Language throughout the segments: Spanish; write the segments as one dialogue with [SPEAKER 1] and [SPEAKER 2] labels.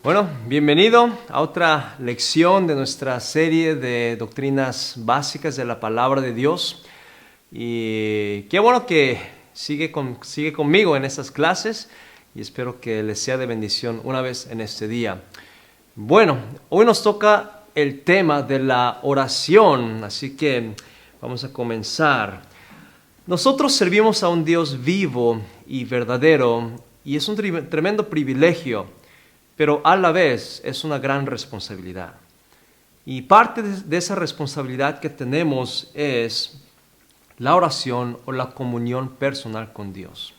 [SPEAKER 1] Bueno, bienvenido a otra lección de nuestra serie de doctrinas básicas de la palabra de Dios. Y qué bueno que sigue conmigo en estas clases y espero que les sea de bendición una vez en este día. Bueno, hoy nos toca el tema de la oración, así que vamos a comenzar. Nosotros servimos a un Dios vivo y verdadero y es un tremendo privilegio, pero a la vez es una gran responsabilidad. Y parte de esa responsabilidad que tenemos es la oración o la comunión personal con Dios.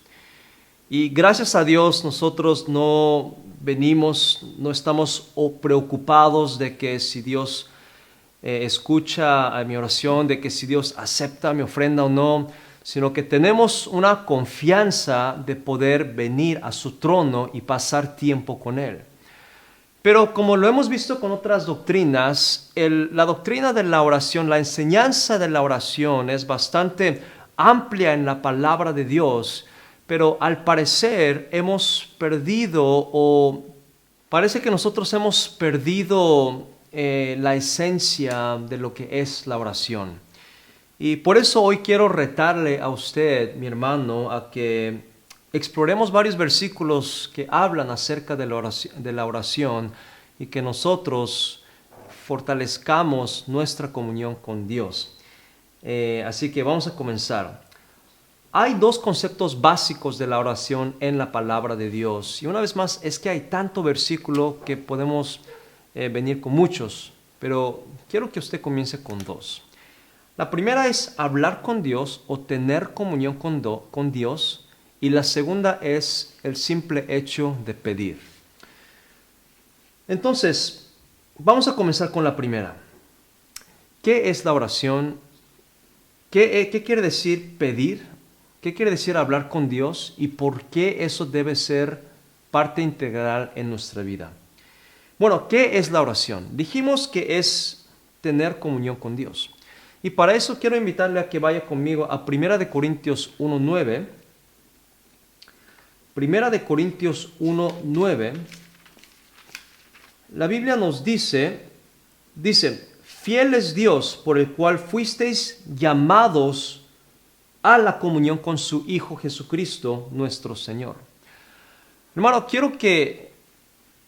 [SPEAKER 1] Y gracias a Dios nosotros no estamos preocupados de que si Dios escucha a mi oración, de que si Dios acepta mi ofrenda o no, sino que tenemos una confianza de poder venir a su trono y pasar tiempo con Él. Pero como lo hemos visto con otras doctrinas, la doctrina de la oración, la enseñanza de la oración es bastante amplia en la palabra de Dios, pero al parecer hemos perdido o parece que nosotros hemos perdido la esencia de lo que es la oración. Y por eso hoy quiero retarle a usted, mi hermano, a que exploremos varios versículos que hablan acerca de la oración y que nosotros fortalezcamos nuestra comunión con Dios. Así que vamos a comenzar. Hay dos conceptos básicos de la oración en la palabra de Dios. Y una vez más, es que hay tanto versículo que podemos venir con muchos, pero quiero que usted comience con dos. La primera es hablar con Dios o tener comunión con Dios. Y la segunda es el simple hecho de pedir. Entonces, vamos a comenzar con la primera. ¿Qué es la oración? ¿Qué quiere decir pedir? ¿Qué quiere decir hablar con Dios? ¿Y por qué eso debe ser parte integral en nuestra vida? Bueno, ¿qué es la oración? Dijimos que es tener comunión con Dios. Y para eso quiero invitarle a que vaya conmigo a 1 Corintios 1:9. 1 Corintios 1:9, la Biblia nos dice, fiel es Dios por el cual fuisteis llamados a la comunión con su Hijo Jesucristo, nuestro Señor. Hermano, quiero que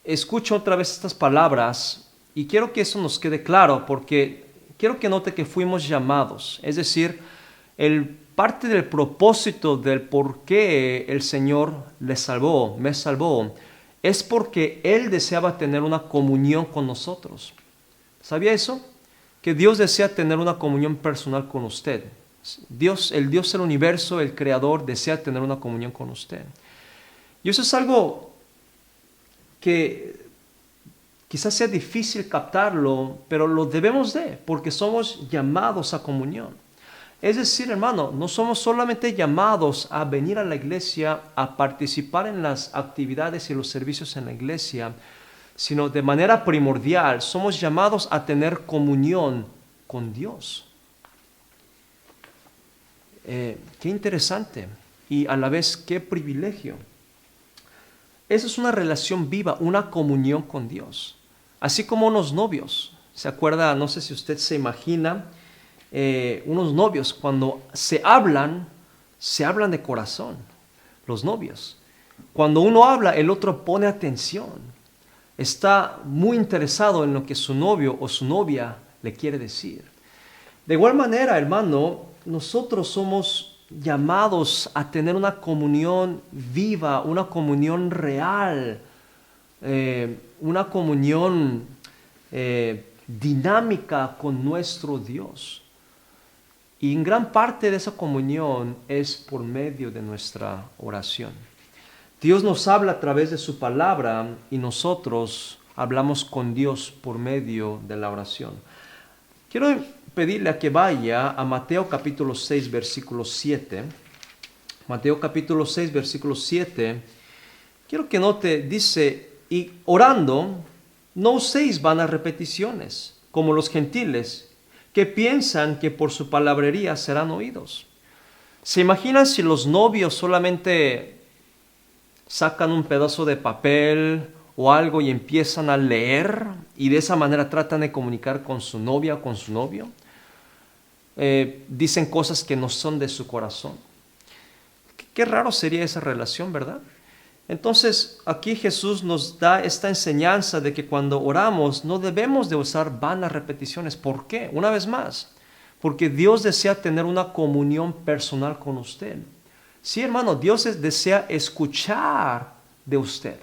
[SPEAKER 1] escuche otra vez estas palabras y quiero que eso nos quede claro porque quiero que note que fuimos llamados, es decir, parte del propósito del por qué el Señor me salvó, es porque Él deseaba tener una comunión con nosotros. ¿Sabía eso? Que Dios desea tener una comunión personal con usted. El Dios del universo, el Creador, desea tener una comunión con usted. Y eso es algo que quizás sea difícil captarlo, pero lo debemos de, porque somos llamados a comunión. Es decir, hermano, no somos solamente llamados a venir a la iglesia, a participar en las actividades y los servicios en la iglesia, sino de manera primordial somos llamados a tener comunión con Dios. Qué interesante y a la vez qué privilegio. Esa es una relación viva, una comunión con Dios. Así como unos novios. ¿Se acuerda? No sé si usted se imagina. Unos novios cuando se hablan de corazón, los novios. Cuando uno habla, el otro pone atención, está muy interesado en lo que su novio o su novia le quiere decir. De igual manera, hermano, nosotros somos llamados a tener una comunión viva, una comunión real, una comunión dinámica con nuestro Dios. Y en gran parte de esa comunión es por medio de nuestra oración. Dios nos habla a través de su palabra y nosotros hablamos con Dios por medio de la oración. Quiero pedirle a que vaya a Mateo capítulo 6, versículo 7. Mateo capítulo 6, versículo 7. Quiero que note, dice, y orando, no uséis vanas repeticiones, como los gentiles, que piensan que por su palabrería serán oídos. ¿Se imaginan si los novios solamente sacan un pedazo de papel o algo y empiezan a leer y de esa manera tratan de comunicar con su novia o con su novio. Dicen cosas que no son de su corazón. Qué raro sería esa relación, ¿verdad? Entonces, aquí Jesús nos da esta enseñanza de que cuando oramos no debemos de usar vanas repeticiones. ¿Por qué? Una vez más, porque Dios desea tener una comunión personal con usted. Sí, hermano, Dios desea escuchar de usted.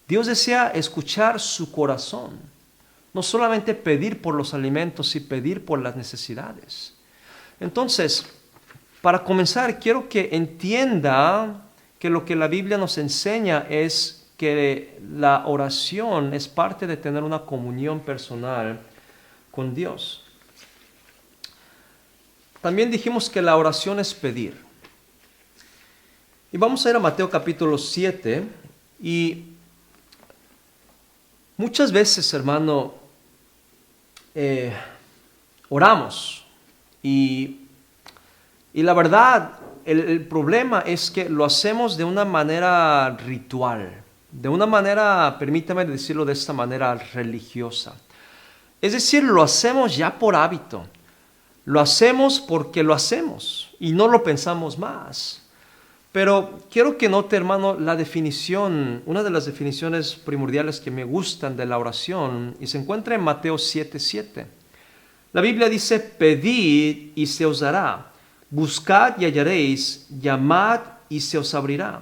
[SPEAKER 1] Dios desea escuchar su corazón. No solamente pedir por los alimentos y pedir por las necesidades. Entonces, para comenzar, quiero que entienda que lo que la Biblia nos enseña es que la oración es parte de tener una comunión personal con Dios. También dijimos que la oración es pedir. Y vamos a ir a Mateo capítulo 7 y muchas veces, hermano, oramos y la verdad, el problema es que lo hacemos de una manera ritual, de una manera, permítame decirlo de esta manera, religiosa. Es decir, lo hacemos ya por hábito, lo hacemos porque lo hacemos y no lo pensamos más. Pero quiero que note, hermano, la definición, una de las definiciones primordiales que me gustan de la oración, y se encuentra en Mateo 7:7. La Biblia dice, pedid y se os dará, buscad y hallaréis, llamad y se os abrirá.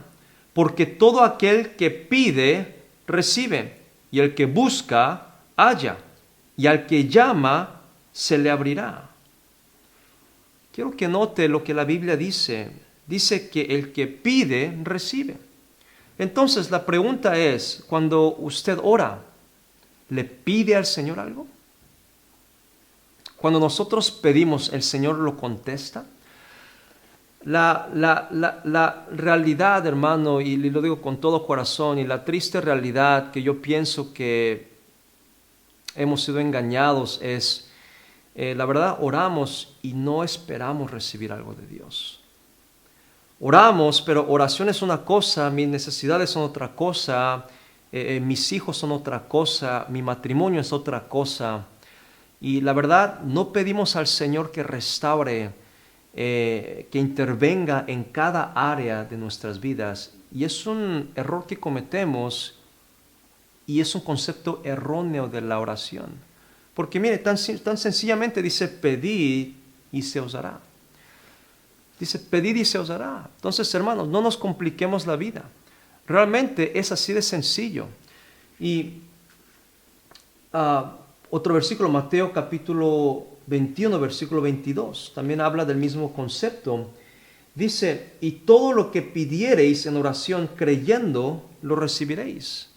[SPEAKER 1] Porque todo aquel que pide, recibe, y el que busca, halla, y al que llama, se le abrirá. Quiero que note lo que la Biblia dice. Dice que el que pide, recibe. Entonces la pregunta es, cuando usted ora, ¿le pide al Señor algo? Cuando nosotros pedimos, ¿el Señor lo contesta? La realidad, hermano, y lo digo con todo corazón, y la triste realidad que yo pienso que hemos sido engañados es, la verdad, oramos y no esperamos recibir algo de Dios. Oramos, pero oración es una cosa, mis necesidades son otra cosa, mis hijos son otra cosa, mi matrimonio es otra cosa. Y la verdad, no pedimos al Señor que restaure, que intervenga en cada área de nuestras vidas. Y es un error que cometemos y es un concepto erróneo de la oración. Porque mire, tan sencillamente dice, pedid y se os dará. Dice, pedid y se os dará. Entonces, hermanos, no nos compliquemos la vida. Realmente es así de sencillo. Y otro versículo, Mateo capítulo 21, versículo 22, también habla del mismo concepto. Dice, y todo lo que pidiereis en oración creyendo, lo recibiréis.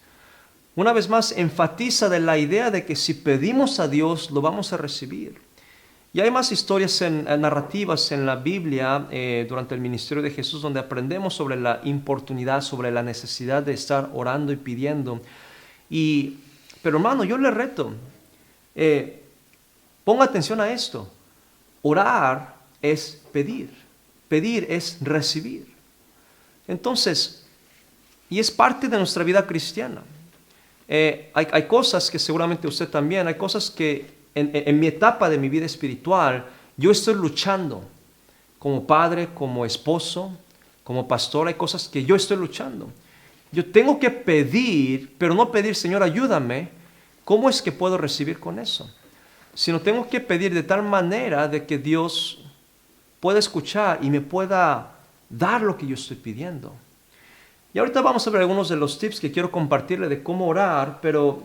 [SPEAKER 1] Una vez más, enfatiza de la idea de que si pedimos a Dios, lo vamos a recibir. Y hay más historias narrativas en la Biblia durante el ministerio de Jesús donde aprendemos sobre la importunidad, sobre la necesidad de estar orando y pidiendo. Pero hermano, yo le reto, ponga atención a esto. Orar es pedir es recibir. Entonces, y es parte de nuestra vida cristiana. Hay cosas que seguramente usted también, hay cosas que en mi etapa de mi vida espiritual, yo estoy luchando como padre, como esposo, como pastor. Hay cosas que yo estoy luchando. Yo tengo que pedir, pero no pedir, Señor, ayúdame. ¿Cómo es que puedo recibir con eso? Sino tengo que pedir de tal manera de que Dios pueda escuchar y me pueda dar lo que yo estoy pidiendo. Y ahorita vamos a ver algunos de los tips que quiero compartirle de cómo orar, pero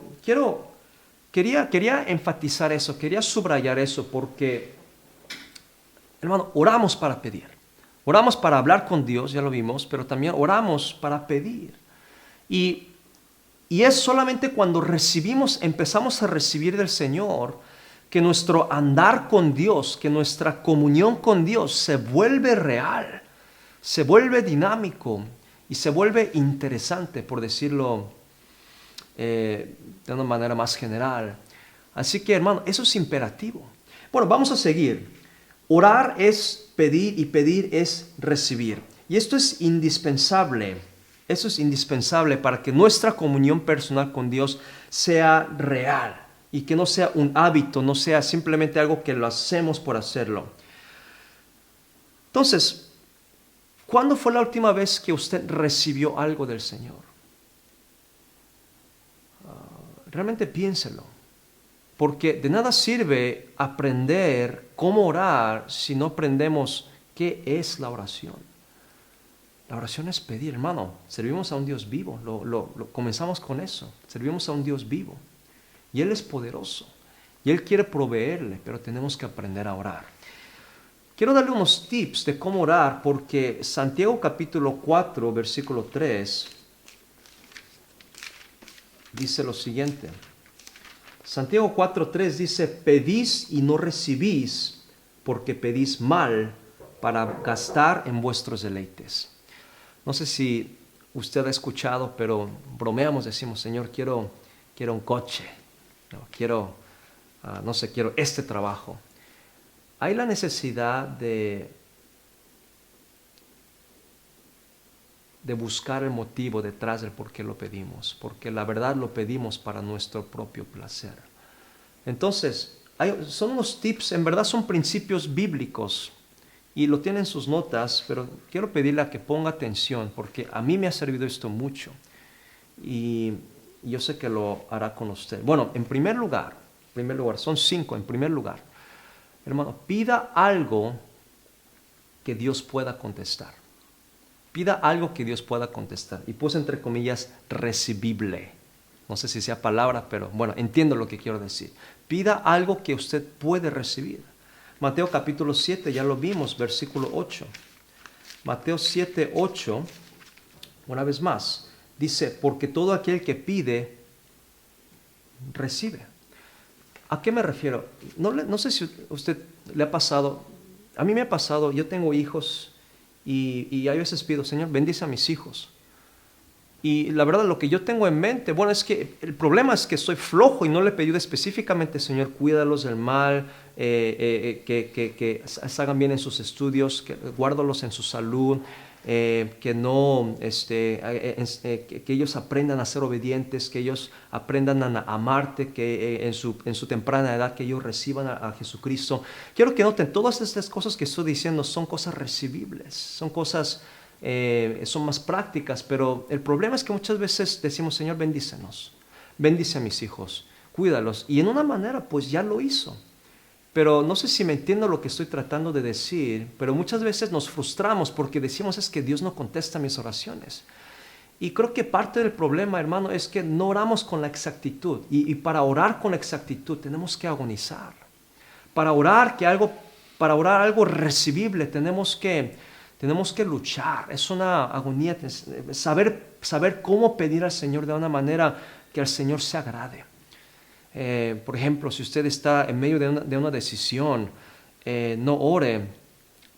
[SPEAKER 1] quería enfatizar eso, quería subrayar eso, porque, hermano, oramos para pedir. Oramos para hablar con Dios, ya lo vimos, pero también oramos para pedir. Y es solamente cuando empezamos a recibir del Señor, que nuestro andar con Dios, que nuestra comunión con Dios se vuelve real, se vuelve dinámico y se vuelve interesante, por decirlo de una manera más general. Así que, hermano, eso es imperativo. Bueno, vamos a seguir. Orar es pedir y pedir es recibir. Y esto es indispensable Eso es indispensable para que nuestra comunión personal con Dios sea real y que no sea un hábito, no sea simplemente algo que lo hacemos por hacerlo. Entonces, ¿cuándo fue la última vez que usted recibió algo del Señor? Realmente piénselo, porque de nada sirve aprender cómo orar si no aprendemos qué es la oración. La oración es pedir, hermano. Servimos a un Dios vivo. Comenzamos con eso. Servimos a un Dios vivo. Y Él es poderoso. Y Él quiere proveerle, pero tenemos que aprender a orar. Quiero darle unos tips de cómo orar, porque Santiago capítulo 4, versículo 3, dice lo siguiente. Santiago 4:3 dice, pedís y no recibís, porque pedís mal para gastar en vuestros deleites. No sé si usted ha escuchado, pero bromeamos, decimos, Señor, quiero un coche, no, quiero este trabajo. Hay la necesidad de buscar el motivo detrás del por qué lo pedimos, porque la verdad lo pedimos para nuestro propio placer. Entonces, son unos tips, en verdad son principios bíblicos, y lo tienen en sus notas, pero quiero pedirle a que ponga atención, porque a mí me ha servido esto mucho, y yo sé que lo hará con usted. Bueno, en primer lugar, son 5, en primer lugar, hermano, pida algo que Dios pueda contestar. Pida algo que Dios pueda contestar. Y puse entre comillas, recibible. No sé si sea palabra, pero bueno, entiendo lo que quiero decir. Pida algo que usted puede recibir. Mateo capítulo 7, ya lo vimos, versículo 8. Mateo 7, 8, una vez más, dice, porque todo aquel que pide, recibe. ¿A qué me refiero? No sé si a usted le ha pasado, a mí me ha pasado, yo tengo hijos y a veces pido, Señor, bendice a mis hijos. Y la verdad, lo que yo tengo en mente, bueno, es que el problema es que soy flojo y no le he pedido específicamente, Señor, cuídalos del mal, que hagan bien en sus estudios, que guárdalos en su salud, que ellos aprendan a ser obedientes, que ellos aprendan a amarte, que en su temprana edad que ellos reciban a Jesucristo. Quiero que noten, todas estas cosas que estoy diciendo son cosas recibibles, son cosas... son más prácticas, pero el problema es que muchas veces decimos, Señor, bendícenos, bendice a mis hijos, cuídalos, y en una manera pues ya lo hizo, pero no sé si me entiendo lo que estoy tratando de decir, pero muchas veces nos frustramos porque decimos es que Dios no contesta mis oraciones, y creo que parte del problema, hermano, es que no oramos con la exactitud, y para orar con exactitud tenemos que agonizar, para orar algo recibible tenemos que luchar, es una agonía, saber cómo pedir al Señor de una manera que al Señor se agrade. Por ejemplo, si usted está en medio de una decisión, no ore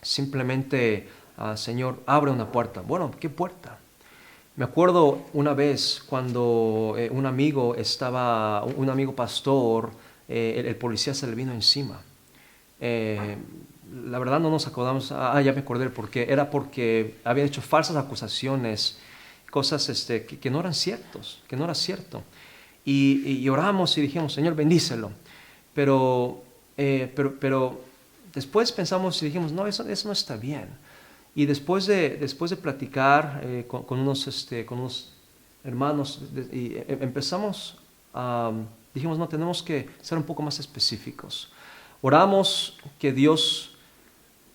[SPEAKER 1] simplemente, Señor, abre una puerta. Bueno, ¿qué puerta? Me acuerdo una vez cuando un amigo pastor, el policía se le vino encima. La verdad no nos acordamos, ya me acordé era porque habían hecho falsas acusaciones, cosas que no eran ciertos, que no era cierto. Y oramos y dijimos, Señor, bendícelo. Pero después pensamos y dijimos, no, eso no está bien. Y después de platicar con unos hermanos, empezamos, dijimos, no, tenemos que ser un poco más específicos. Oramos que Dios,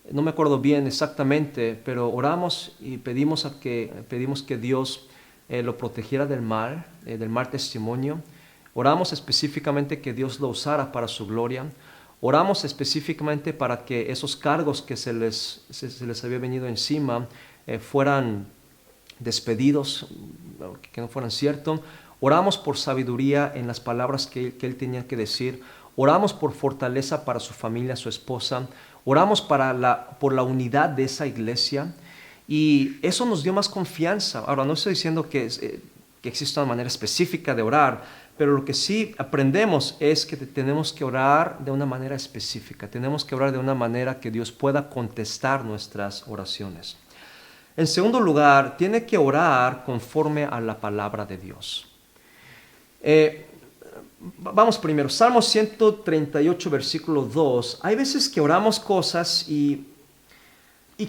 [SPEAKER 1] no me acuerdo bien exactamente, pero oramos y pedimos que Dios lo protegiera del mal testimonio. Oramos específicamente que Dios lo usara para su gloria. Oramos específicamente para que esos cargos que se les había venido encima fueran despedidos, que no fueran ciertos. Oramos por sabiduría en las palabras que él tenía que decir. Oramos por fortaleza para su familia, su esposa. Oramos por la unidad de esa iglesia. Y eso nos dio más confianza. Ahora, no estoy diciendo que exista una manera específica de orar, pero lo que sí aprendemos es que tenemos que orar de una manera específica. Tenemos que orar de una manera que Dios pueda contestar nuestras oraciones. En segundo lugar, tiene que orar conforme a la palabra de Dios. Vamos primero, Salmo 138, versículo 2. Hay veces que oramos cosas y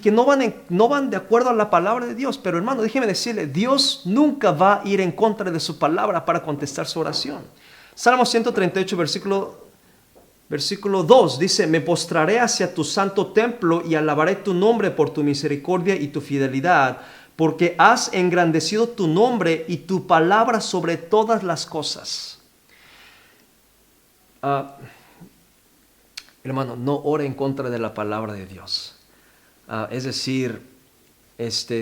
[SPEAKER 1] que no van de acuerdo a la palabra de Dios. Pero hermano, déjeme decirle, Dios nunca va a ir en contra de su palabra para contestar su oración. Salmo 138, versículo 2 dice: me postraré hacia tu santo templo y alabaré tu nombre por tu misericordia y tu fidelidad, porque has engrandecido tu nombre y tu palabra sobre todas las cosas. Hermano, no ore en contra de la palabra de Dios. Es decir,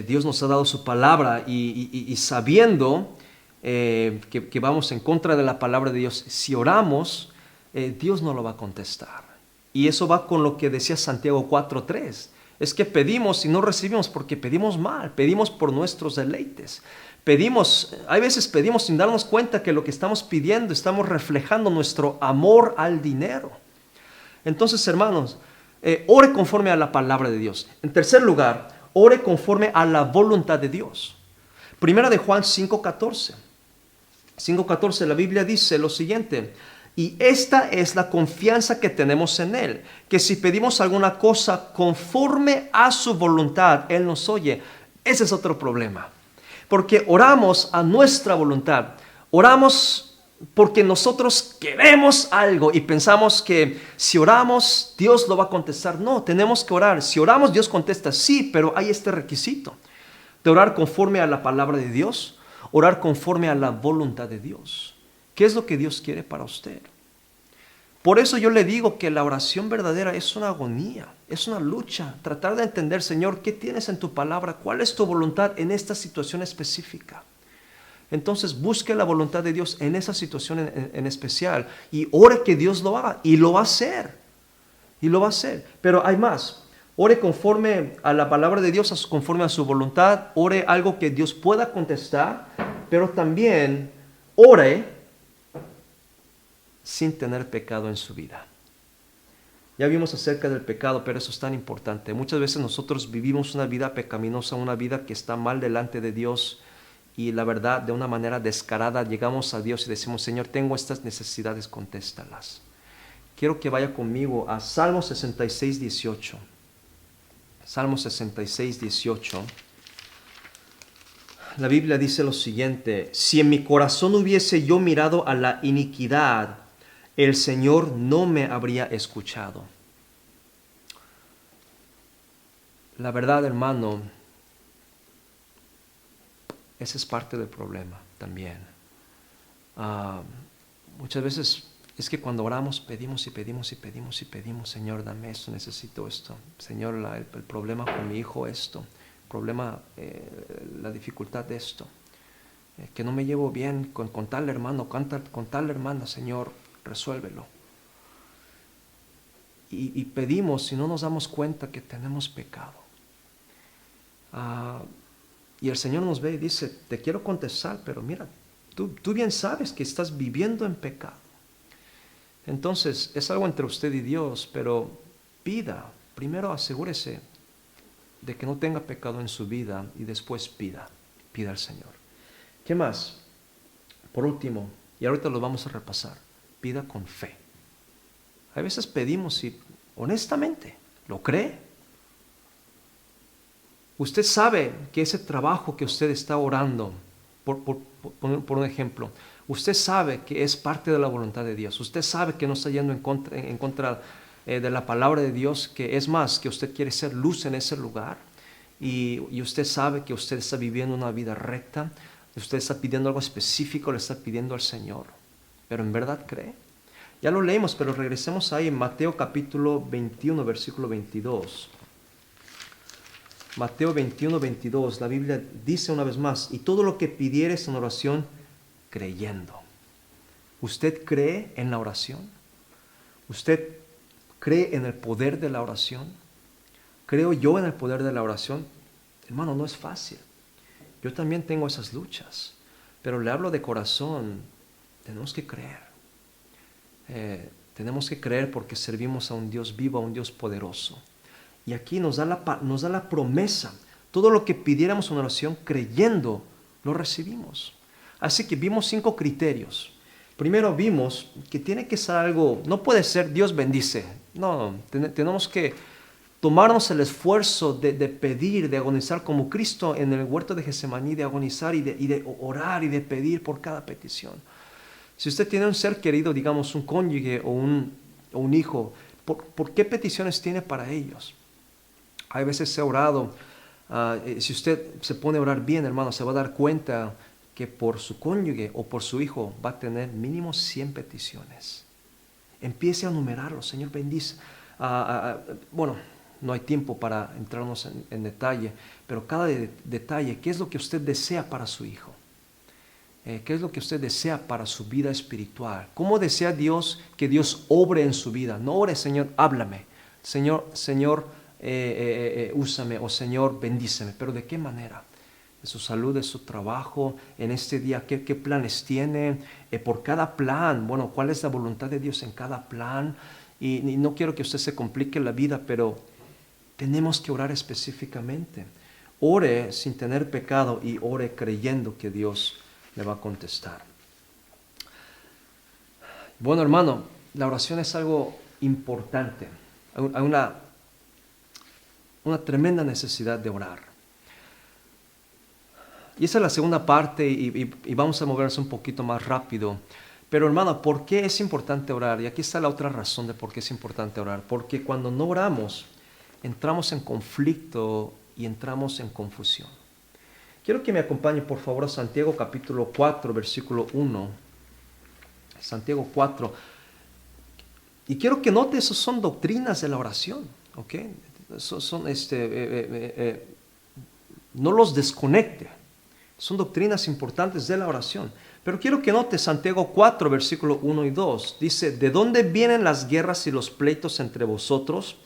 [SPEAKER 1] Dios nos ha dado su palabra y sabiendo que vamos en contra de la palabra de Dios, si oramos, Dios no lo va a contestar. Y eso va con lo que decía Santiago 4:3. Es que pedimos y no recibimos porque pedimos mal, pedimos por nuestros deleites. Hay veces pedimos sin darnos cuenta que lo que estamos pidiendo estamos reflejando nuestro amor al dinero. Entonces, hermanos, ore conforme a la palabra de Dios. En tercer lugar, ore conforme a la voluntad de Dios. Primera de Juan 5:14. 5:14, la Biblia dice lo siguiente: y esta es la confianza que tenemos en Él, que si pedimos alguna cosa conforme a su voluntad, Él nos oye. Ese es otro problema, porque oramos a nuestra voluntad. Oramos porque nosotros queremos algo y pensamos que si oramos, Dios lo va a contestar. No, tenemos que orar. Si oramos, Dios contesta, sí, pero hay este requisito de orar conforme a la palabra de Dios, orar conforme a la voluntad de Dios. ¿Qué es lo que Dios quiere para usted? Por eso yo le digo que la oración verdadera es una agonía, es una lucha. Tratar de entender, Señor, ¿qué tienes en tu palabra? ¿Cuál es tu voluntad en esta situación específica? Entonces busque la voluntad de Dios en esa situación en especial y ore que Dios lo haga, y lo va a hacer. Y lo va a hacer. Pero hay más. Ore conforme a la palabra de Dios, conforme a su voluntad. Ore algo que Dios pueda contestar, pero también ore sin tener pecado en su vida. Ya vimos acerca del pecado, pero eso es tan importante. Muchas veces nosotros vivimos una vida pecaminosa, una vida que está mal delante de Dios, y la verdad, de una manera descarada, llegamos a Dios y decimos: Señor, tengo estas necesidades, contéstalas. Quiero que vaya conmigo a Salmo 66, 18. Salmo 66, 18. La Biblia dice lo siguiente: si en mi corazón hubiese yo mirado a la iniquidad, el Señor no me habría escuchado. La verdad, hermano, ese es parte del problema también. Muchas veces es que cuando oramos pedimos y pedimos y pedimos y pedimos: Señor, dame esto, necesito esto. Señor, el problema con mi hijo, esto. Problema, la dificultad de esto. Que no me llevo bien con tal hermano, con tal hermana. Señor, resuélvelo. Y pedimos y no nos damos cuenta que tenemos pecado. Y el Señor nos ve y dice: te quiero contestar, pero mira, tú bien sabes que estás viviendo en pecado. Entonces, es algo entre usted y Dios, pero pida. Primero asegúrese de que no tenga pecado en su vida y después pida al Señor. ¿Qué más? Por último, y ahorita lo vamos a repasar, pida con fe. A veces pedimos y honestamente, ¿lo cree? Usted sabe que ese trabajo que usted está orando, por un ejemplo, usted sabe que es parte de la voluntad de Dios. Usted sabe que no está yendo en contra de la palabra de Dios, que es más, que usted quiere ser luz en ese lugar. Y usted sabe que usted está viviendo una vida recta. Usted está pidiendo algo específico, le está pidiendo al Señor. Pero ¿en verdad cree? Ya lo leímos, pero regresemos ahí en Mateo capítulo 21, versículo 22. Mateo 21, 22, la Biblia dice una vez más: y todo lo que pidieres en oración, creyendo. ¿Usted cree en la oración? ¿Usted cree en el poder de la oración? ¿Creo yo en el poder de la oración? Hermano, no es fácil. Yo también tengo esas luchas, pero le hablo de corazón. Tenemos que creer. Tenemos que creer porque servimos a un Dios vivo, a un Dios poderoso. Y aquí nos da la promesa Todo lo que pidiéramos en oración creyendo, lo recibimos. Así que vimos 5 criterios. Primero vimos que tiene que ser algo, no puede ser Dios bendice. No, tenemos que tomarnos el esfuerzo de pedir, de agonizar como Cristo en el huerto de Getsemaní, de agonizar y de orar y de pedir por cada petición. Si usted tiene un ser querido, digamos un cónyuge o un hijo, ¿por qué peticiones tiene para ellos? Hay veces se ha orado, si usted se pone a orar bien, hermano, se va a dar cuenta que por su cónyuge o por su hijo va a tener mínimo 100 peticiones. Empiece a numerarlo, Señor bendice. Bueno, no hay tiempo para entrarnos en detalle, pero cada detalle, ¿qué es lo que usted desea para su hijo? ¿Qué es lo que usted desea para su vida espiritual? ¿Cómo desea Dios que Dios obre en su vida? No ore, Señor, háblame. Señor, úsame, o Señor, bendíceme. ¿Pero de qué manera? De su salud, de su trabajo, en este día, ¿qué planes tiene? Por cada plan, bueno, ¿cuál es la voluntad de Dios en cada plan? Y no quiero que usted se complique la vida, pero tenemos que orar específicamente. Ore sin tener pecado y ore creyendo que Dios le va a contestar. Bueno, hermano, la oración es algo importante. Hay una tremenda necesidad de orar. Y esa es la segunda parte y vamos a movernos un poquito más rápido. Pero hermano, ¿por qué es importante orar? Y aquí está la otra razón de por qué es importante orar. Porque cuando no oramos, entramos en conflicto y entramos en confusión. Quiero que me acompañe por favor a Santiago capítulo 4, versículo 1. Santiago 4. Y quiero que note, esas son doctrinas de la oración. ¿Ok? No los desconecte. Son doctrinas importantes de la oración. Pero quiero que note Santiago 4, versículo 1 y 2. Dice, ¿de dónde vienen las guerras y los pleitos entre vosotros?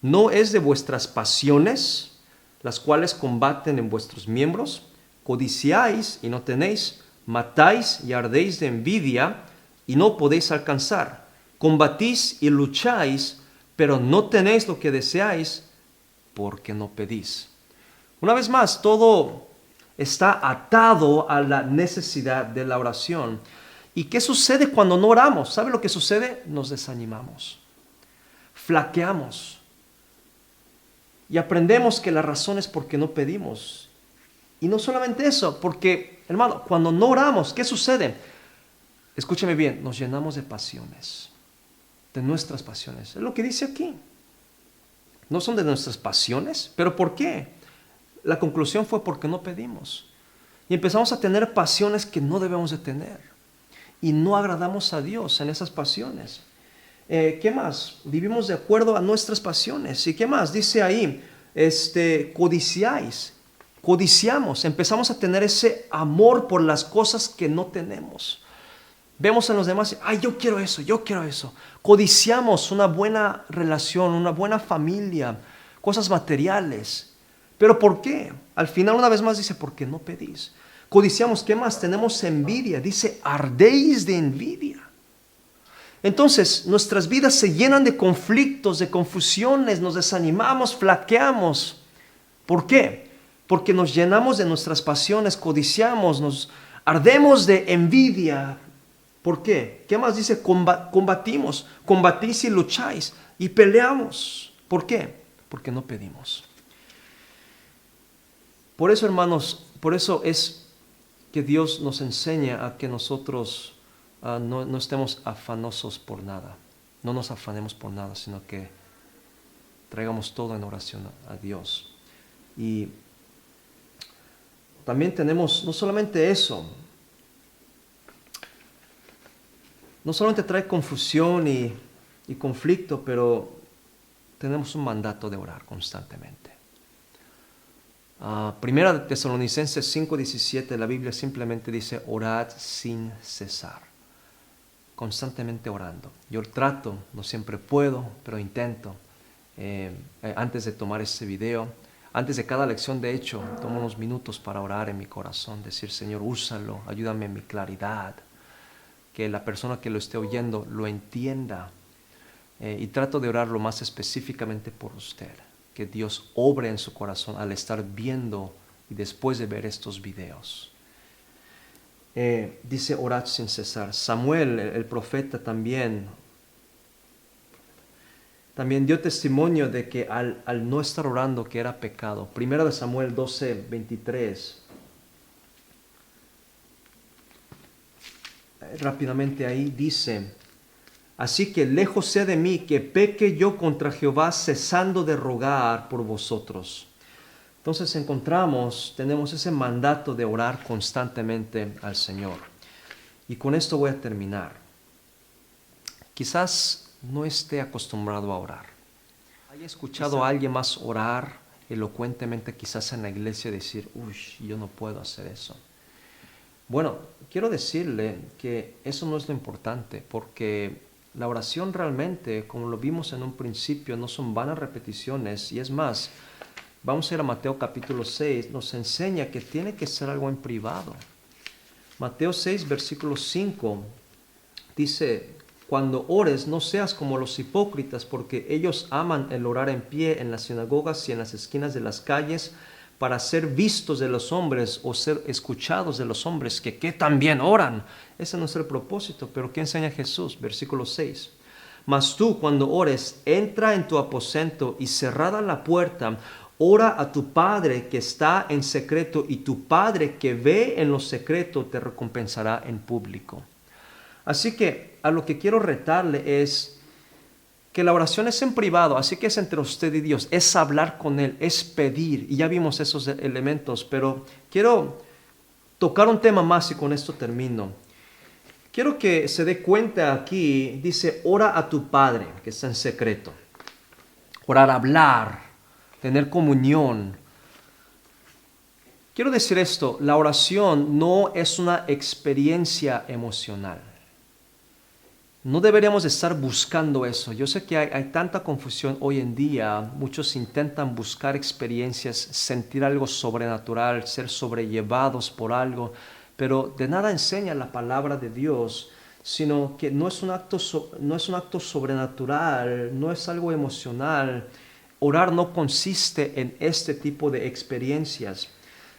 [SPEAKER 1] ¿No es de vuestras pasiones, las cuales combaten en vuestros miembros? Codiciáis y no tenéis, matáis y ardéis de envidia y no podéis alcanzar. Combatís y lucháis, pero no tenéis lo que deseáis, porque no pedís. Una vez más, todo está atado a la necesidad de la oración. ¿Y qué sucede cuando no oramos? ¿Sabe lo que sucede? Nos desanimamos, flaqueamos y aprendemos que la razón es porque no pedimos. Y no solamente eso, porque, hermano, cuando no oramos, ¿qué sucede? Escúcheme bien, nos llenamos de pasiones, de nuestras pasiones. Es lo que dice aquí. No son de nuestras pasiones, pero ¿por qué? La conclusión fue porque no pedimos. Y empezamos a tener pasiones que no debemos de tener. Y no agradamos a Dios en esas pasiones. ¿Qué más? Vivimos de acuerdo a nuestras pasiones. ¿Y qué más? Dice ahí, codiciáis. Codiciamos. Empezamos a tener ese amor por las cosas que no tenemos. Vemos en los demás, ay, yo quiero eso, yo quiero eso. Codiciamos una buena relación, una buena familia, cosas materiales. ¿Pero por qué? Al final una vez más dice, porque no pedís. Codiciamos, ¿qué más? Tenemos envidia. Dice, ardéis de envidia. Entonces, nuestras vidas se llenan de conflictos, de confusiones, nos desanimamos, flaqueamos. ¿Por qué? Porque nos llenamos de nuestras pasiones, codiciamos, nos ardemos de envidia. ¿Por qué? ¿Qué más dice? Combatimos, combatís y lucháis y peleamos. ¿Por qué? Porque no pedimos. Por eso, hermanos, por eso es que Dios nos enseña a que nosotros no estemos afanosos por nada. No nos afanemos por nada, sino que traigamos todo en oración a Dios. Y también tenemos, no solamente eso, no solamente trae confusión y conflicto, pero tenemos un mandato de orar constantemente. Primera de Tesalonicenses 5:17, la Biblia simplemente dice, orad sin cesar. Constantemente orando. Yo trato, no siempre puedo, pero intento. Antes de tomar este video, antes de cada lección, de hecho, tomo unos minutos para orar en mi corazón, decir, Señor, úsalo, ayúdame en mi claridad, que la persona que lo esté oyendo lo entienda. Y trato de orar lo más específicamente por usted, que Dios obre en su corazón al estar viendo y después de ver estos videos. Dice orad sin cesar. Samuel, el profeta, también dio testimonio de que al no estar orando que era pecado. Primera de Samuel 12:23. Rápidamente ahí dice: así que lejos sea de mí que peque yo contra Jehová, cesando de rogar por vosotros. Entonces tenemos ese mandato de orar constantemente al Señor. Y con esto voy a terminar. Quizás no esté acostumbrado a orar. Haya escuchado a alguien más orar elocuentemente, quizás en la iglesia, decir, uy, yo no puedo hacer eso. Bueno, quiero decirle que eso no es lo importante, porque la oración realmente, como lo vimos en un principio, no son vanas repeticiones. Y es más, vamos a ir a Mateo capítulo 6, nos enseña que tiene que ser algo en privado. Mateo 6, versículo 5, dice: cuando ores, no seas como los hipócritas, porque ellos aman el orar en pie en las sinagogas y en las esquinas de las calles, para ser vistos de los hombres o ser escuchados de los hombres, que también oran. Ese no es el propósito, pero ¿qué enseña Jesús? Versículo 6. Mas tú, cuando ores, entra en tu aposento y cerrada la puerta, ora a tu Padre que está en secreto, y tu Padre que ve en lo secreto te recompensará en público. Así que a lo que quiero retarle es que la oración es en privado, así que es entre usted y Dios, es hablar con Él, es pedir, y ya vimos esos elementos, pero quiero tocar un tema más y con esto termino. Quiero que se dé cuenta aquí, dice, ora a tu Padre que está en secreto. Orar, hablar, tener comunión. Quiero decir esto, la oración no es una experiencia emocional. No deberíamos estar buscando eso. Yo sé que hay tanta confusión hoy en día. Muchos intentan buscar experiencias, sentir algo sobrenatural, ser sobrellevados por algo. Pero de nada enseña la palabra de Dios, sino que no es un acto sobrenatural, no es algo emocional. Orar no consiste en este tipo de experiencias,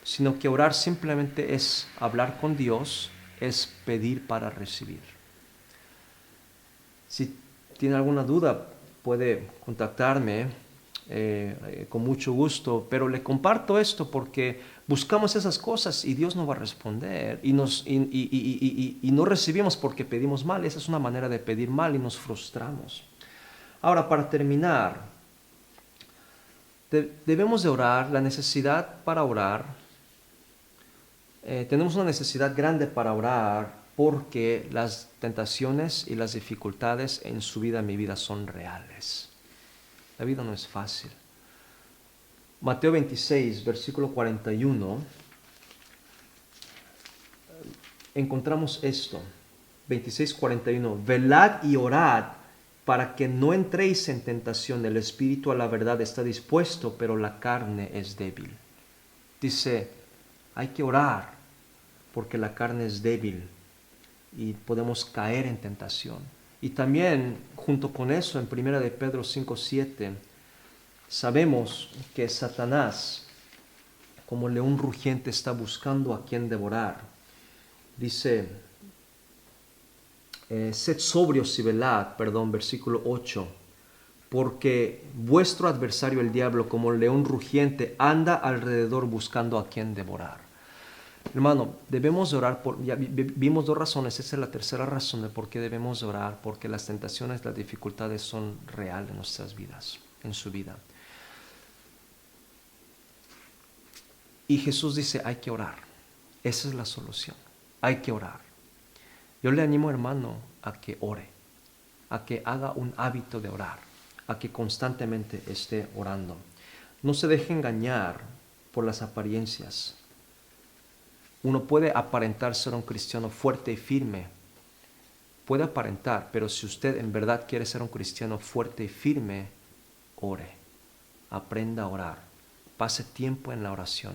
[SPEAKER 1] sino que orar simplemente es hablar con Dios, es pedir para recibir. Si tiene alguna duda, puede contactarme con mucho gusto, pero le comparto esto porque buscamos esas cosas y Dios no va a responder y no recibimos porque pedimos mal. Esa es una manera de pedir mal y nos frustramos. Ahora, para terminar, debemos de orar, la necesidad para orar. Tenemos una necesidad grande para orar, porque las tentaciones y las dificultades en su vida, en mi vida, son reales. La vida no es fácil. Mateo 26, versículo 41, encontramos esto. 26:41. Velad y orad para que no entréis en tentación. El espíritu a la verdad está dispuesto, pero la carne es débil. Dice, hay que orar porque la carne es débil y podemos caer en tentación. Y también, junto con eso, en 1 de Pedro 5:7, sabemos que Satanás, como león rugiente, está buscando a quien devorar. Dice, sed sobrios y velad, versículo 8, porque vuestro adversario el diablo, como león rugiente, anda alrededor buscando a quien devorar. Hermano, debemos orar ya vimos dos razones, esa es la tercera razón de por qué debemos orar, porque las tentaciones, las dificultades son reales en nuestras vidas, en su vida. Y Jesús dice, hay que orar, esa es la solución, hay que orar. Yo le animo, hermano, a que ore, a que haga un hábito de orar, a que constantemente esté orando. No se deje engañar por las apariencias. Uno puede aparentar ser un cristiano fuerte y firme. Puede aparentar, pero si usted en verdad quiere ser un cristiano fuerte y firme, ore. Aprenda a orar. Pase tiempo en la oración.